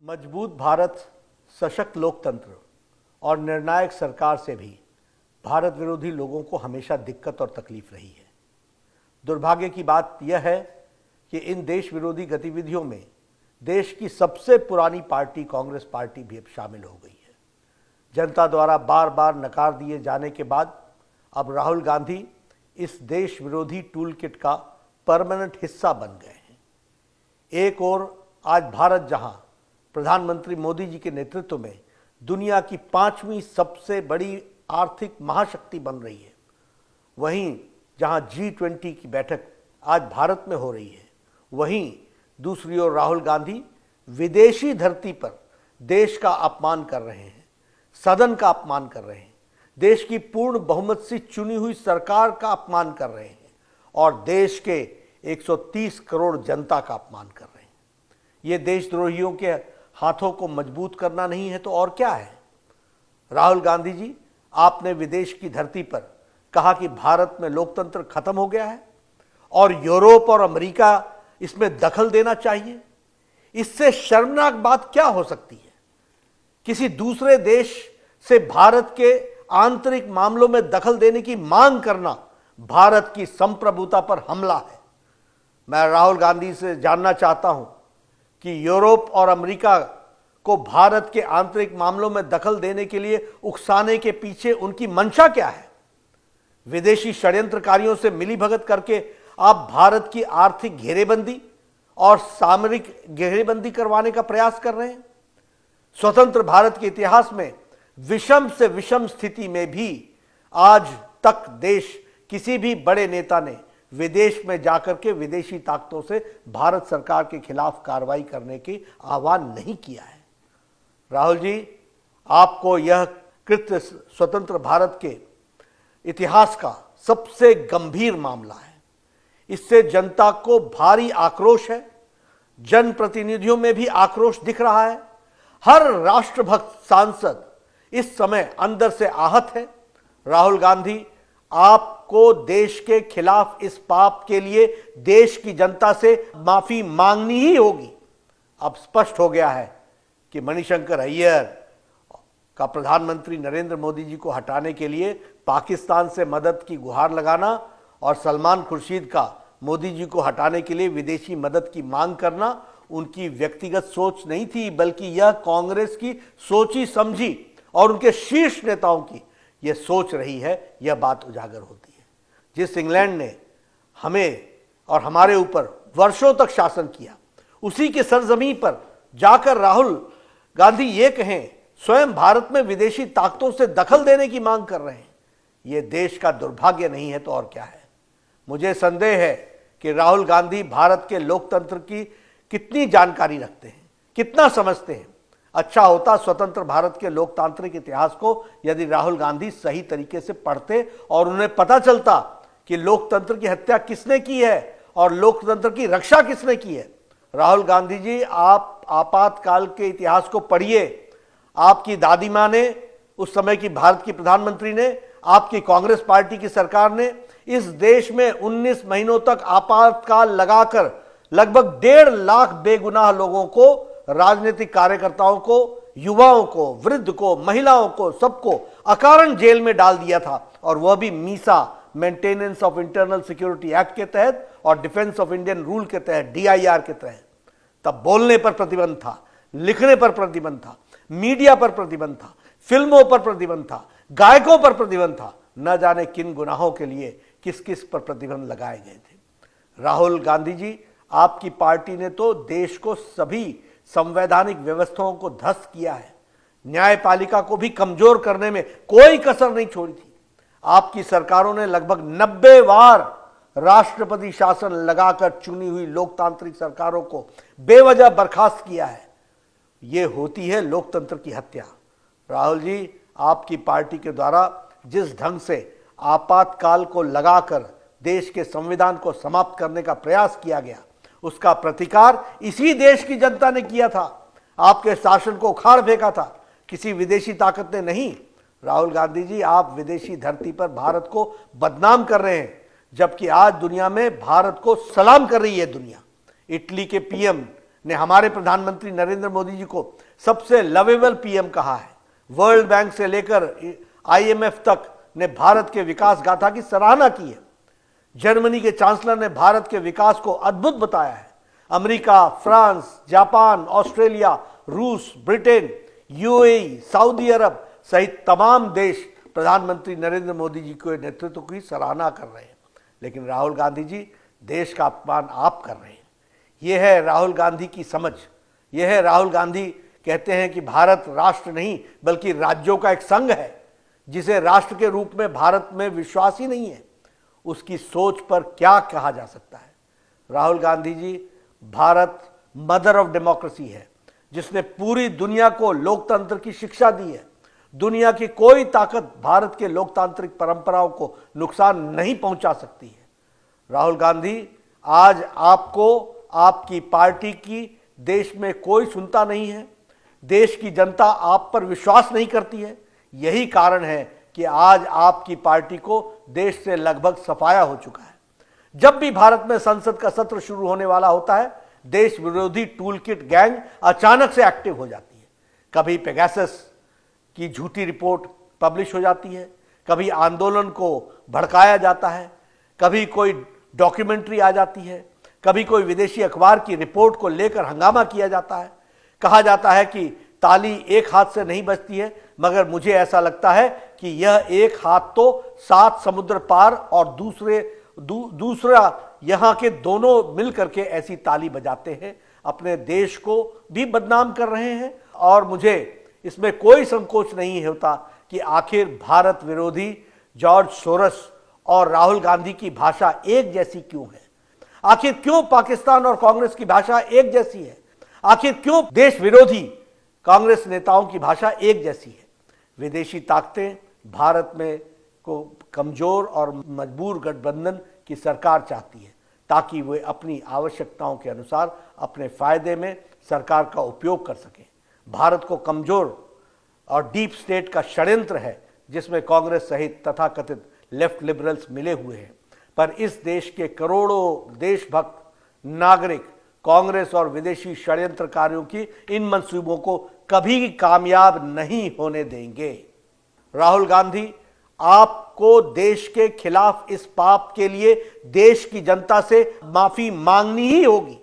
मजबूत भारत, सशक्त लोकतंत्र और निर्णायक सरकार से भी भारत विरोधी लोगों को हमेशा दिक्कत और तकलीफ रही है। दुर्भाग्य की बात यह है कि इन देश विरोधी गतिविधियों में देश की सबसे पुरानी पार्टी कांग्रेस पार्टी भी अब शामिल हो गई है। जनता द्वारा बार बार नकार दिए जाने के बाद अब राहुल गांधी इस देश विरोधी टूल किट का परमानेंट हिस्सा बन गए हैं। एक ओर आज भारत जहां प्रधानमंत्री मोदी जी के नेतृत्व में दुनिया की 5वीं सबसे बड़ी आर्थिक महाशक्ति बन रही है, वहीं जहां G20 की बैठक आज भारत में हो रही है, वहीं दूसरी ओर राहुल गांधी विदेशी धरती पर देश का अपमान कर रहे हैं, सदन का अपमान कर रहे हैं, देश की पूर्ण बहुमत से चुनी हुई सरकार का अपमान कर रहे हैं और देश के 130 करोड़ जनता का अपमान कर रहे हैं। ये देशद्रोहियों के हाथों को मजबूत करना नहीं है तो और क्या है। राहुल गांधी जी, आपने विदेश की धरती पर कहा कि भारत में लोकतंत्र खत्म हो गया है और यूरोप और अमेरिका इसमें दखल देना चाहिए। इससे शर्मनाक बात क्या हो सकती है। किसी दूसरे देश से भारत के आंतरिक मामलों में दखल देने की मांग करना भारत की संप्रभुता पर हमला है। मैं राहुल गांधी से जानना चाहता हूं कि यूरोप और अमेरिका को भारत के आंतरिक मामलों में दखल देने के लिए उकसाने के पीछे उनकी मंशा क्या है। विदेशी षड्यंत्रकारियों से मिलीभगत करके आप भारत की आर्थिक घेरेबंदी और सामरिक घेरेबंदी करवाने का प्रयास कर रहे हैं। स्वतंत्र भारत के इतिहास में विषम से विषम स्थिति में भी आज तक देश किसी भी बड़े नेता ने विदेश में जाकर के विदेशी ताकतों से भारत सरकार के खिलाफ कार्रवाई करने की आह्वान नहीं किया है। राहुल जी, आपको यह कृत्य स्वतंत्र भारत के इतिहास का सबसे गंभीर मामला है। इससे जनता को भारी आक्रोश है, जनप्रतिनिधियों में भी आक्रोश दिख रहा है। हर राष्ट्रभक्त सांसद इस समय अंदर से आहत है। राहुल गांधी, आपको देश के खिलाफ इस पाप के लिए देश की जनता से माफी मांगनी ही होगी। अब स्पष्ट हो गया है कि मणिशंकर अय्यर का प्रधानमंत्री नरेंद्र मोदी जी को हटाने के लिए पाकिस्तान से मदद की गुहार लगाना और सलमान खुर्शीद का मोदी जी को हटाने के लिए विदेशी मदद की मांग करना उनकी व्यक्तिगत सोच नहीं थी, बल्कि यह कांग्रेस की सोची समझी और उनके शीर्ष नेताओं की यह सोच रही है। यह बात उजागर होती है। जिस इंग्लैंड ने हमें और हमारे ऊपर वर्षों तक शासन किया, उसी के सरजमीं पर जाकर राहुल गांधी ये कहें, स्वयं भारत में विदेशी ताकतों से दखल देने की मांग कर रहे हैं, यह देश का दुर्भाग्य नहीं है तो और क्या है। मुझे संदेह है कि राहुल गांधी भारत के लोकतंत्र की कितनी जानकारी रखते हैं, कितना समझते हैं। अच्छा होता स्वतंत्र भारत के लोकतांत्रिक इतिहास को यदि राहुल गांधी सही तरीके से पढ़ते और उन्हें पता चलता कि लोकतंत्र की हत्या किसने की है और लोकतंत्र की रक्षा किसने की है। राहुल गांधी जी, आप आपातकाल के इतिहास को पढ़िए। आपकी दादी मां ने, उस समय की भारत की प्रधानमंत्री ने, आपकी कांग्रेस पार्टी की सरकार ने इस देश में 19 महीनों तक आपातकाल लगाकर लगभग 1.5 लाख बेगुनाह लोगों को, राजनीतिक कार्यकर्ताओं को, युवाओं को, वृद्ध को, महिलाओं को, सबको अकारण जेल में डाल दिया था, और वह भी Misa, maintenance of internal security act के तहत और डिफेंस ऑफ इंडियन रूल के तहत, DIR के तहत। तब बोलने पर प्रतिबंध था, लिखने पर प्रतिबंध था, मीडिया पर प्रतिबंध था, फिल्मों पर प्रतिबंध था, गायकों पर प्रतिबंध था। न जाने किन गुनाहों के लिए किस किस पर प्रतिबंध लगाए गए थे। राहुल गांधी जी, आपकी पार्टी ने तो देश को सभी संवैधानिक व्यवस्थाओं को ध्वस्त किया है, न्यायपालिका को भी कमजोर करने में कोई कसर नहीं छोड़ी थी। आपकी सरकारों ने लगभग 90 बार राष्ट्रपति शासन लगाकर चुनी हुई लोकतांत्रिक सरकारों को बेवजह बर्खास्त किया है। यह होती है लोकतंत्र की हत्या। राहुल जी, आपकी पार्टी के द्वारा जिस ढंग से आपातकाल को लगाकर देश के संविधान को समाप्त करने का प्रयास किया गया, उसका प्रतिकार इसी देश की जनता ने किया था। आपके शासन को उखाड़ फेंका था, किसी विदेशी ताकत ने नहीं। राहुल गांधी जी, आप विदेशी धरती पर भारत को बदनाम कर रहे हैं, जबकि आज दुनिया में भारत को सलाम कर रही है दुनिया। इटली के PM ने हमारे प्रधानमंत्री नरेंद्र मोदी जी को सबसे लवेबल पीएम कहा है। वर्ल्ड बैंक से लेकर आईएमएफ तक ने भारत के विकास गाथा की सराहना की है। जर्मनी के चांसलर ने भारत के विकास को अद्भुत बताया है। अमेरिका, फ्रांस, जापान, ऑस्ट्रेलिया, रूस, ब्रिटेन, यूएई, सऊदी अरब सहित तमाम देश प्रधानमंत्री नरेंद्र मोदी जी के नेतृत्व की सराहना कर रहे हैं। लेकिन राहुल गांधी जी, देश का अपमान आप कर रहे हैं। यह है राहुल गांधी की समझ। यह है राहुल गांधी कहते हैं कि भारत राष्ट्र नहीं बल्कि राज्यों का एक संघ है, जिसे राष्ट्र के रूप में भारत में विश्वास ही नहीं है। उसकी सोच पर क्या कहा जा सकता है। Rahul Gandhi ji, Bharat mother of democracy है, जिसने पूरी दुनिया को लोकतंत्र की शिक्षा दी है। दुनिया की कोई ताकत भारत के लोकतांत्रिक परंपराओं को नुकसान नहीं पहुंचा सकती है। राहुल गांधी, आज आपको, आपकी पार्टी की देश में कोई सुनता नहीं है। देश की जनता आप पर विश्वास नहीं करती है। यही कारण है कि आज आपकी पार्टी को देश से लगभग सफाया हो चुका है। जब भी भारत में संसद का सत्र शुरू होने वाला होता है, देश विरोधी टूलकिट गैंग अचानक से एक्टिव हो जाती है। कभी पेगासस की झूठी रिपोर्ट पब्लिश हो जाती है, कभी आंदोलन को भड़काया जाता है, कभी कोई डॉक्यूमेंट्री आ जाती है, कभी कोई विदेशी अखबार की रिपोर्ट को लेकर हंगामा किया जाता है। कहा जाता है कि ताली एक हाथ से नहीं बजती है, मगर मुझे ऐसा लगता है कि यह एक हाथ तो 7 समुद्र पार और दूसरा यहाँ के दोनों मिलकर के ऐसी ताली बजाते हैं। अपने देश को भी बदनाम कर रहे हैं। और मुझे इसमें कोई संकोच नहीं होता कि आखिर भारत विरोधी जॉर्ज सोरस और राहुल गांधी की भाषा एक जैसी क्यों है। आखिर क्यों पाकिस्तान और कांग्रेस की भाषा एक जैसी है। आखिर क्यों देश विरोधी कांग्रेस नेताओं की भाषा एक जैसी है। विदेशी ताकतें भारत में को कमजोर और मजबूर गठबंधन की सरकार चाहती है, ताकि वे अपनी आवश्यकताओं के अनुसार अपने फायदे में सरकार का उपयोग कर सकें। भारत को कमजोर और डीप स्टेट का षड्यंत्र है, जिसमें कांग्रेस सहित तथाकथित लेफ्ट लिबरल्स मिले हुए हैं। पर इस देश के करोड़ों देशभक्त नागरिक कांग्रेस और विदेशी षड्यंत्रकारियों की इन मंसूबों को कभी कामयाब नहीं होने देंगे। राहुल गांधी, आपको देश के खिलाफ इस पाप के लिए देश की जनता से माफी मांगनी ही होगी।